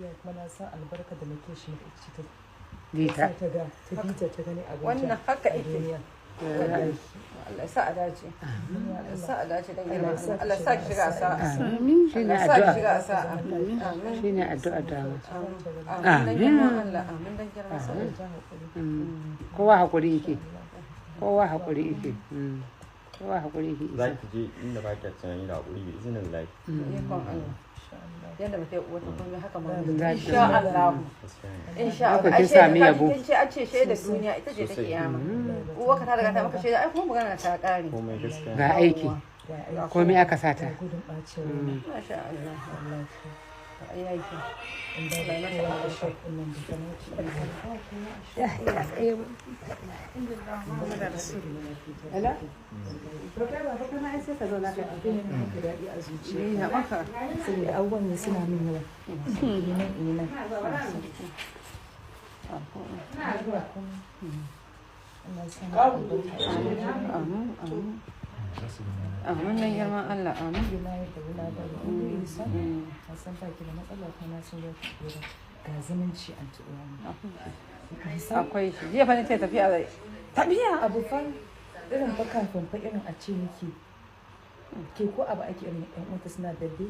lafiya kuma na san albarka da nake shi ta Dita. ta ga ta bita ta gani abin wannan haka a ike duniya. Allah sa a dace Allah sa a dace dan girman Allah Allah sa ki shiga a sa'a Amin. Shine Allah sa ki shiga addu'a. a sa'a amin Shine addu'a da amin dan girman Allah amin dan girman Allah kowa hakuri yake. Kowa hakuri yake. Kowa hakuri yake. za ki je inda ba ki tunani da haƙuri bi izinin lafi ikon Allah yadda mutum ya uwata komai haka ma Za ki insha Allah insha Allah Kin sami yabo. kin ce an ce shaidar duniya ita ce ta kiyama uwa ka ta riga ta maka shaida ai kuma magana ta kare komai gaskiya Ga aiki. Komai aka sata. Gudun ɓacin rai. masha Allah ai aiki Saboda abubuwan ne suna min yawa. Ina. Allah ya sa albarka. amin dan girman Allah amin Ina yi da wula da wani isa. A san baki da matsala kuma sun yi kura. Ga zumunci an tuɗuwa ne. akwai shi jiya fa nace tafiya zai tafiya Abu fa irin fa kafin fa irin a ce miki ke ko abu ake irin yan uwanta suna dadde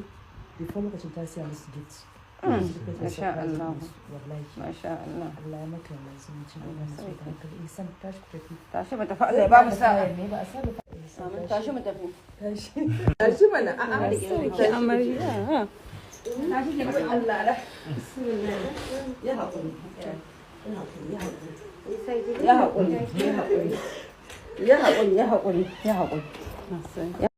before lokacin ta siya musu gift. Masha Allah. Wallahi. masha Allah Allah ya maka wannan zumunci da wannan sai da hankali isan tashi ku tafi. tashi mu tafi Allah ya ba mu sa'a Ne ba a sa da amin tashi mu tafi tashi. tashi mana a'a Ki amarya. tashi ke masa Allah da Ya haƙuri. ya haƙuri ya haƙuri ya haƙuri ya haƙuri ya haƙuri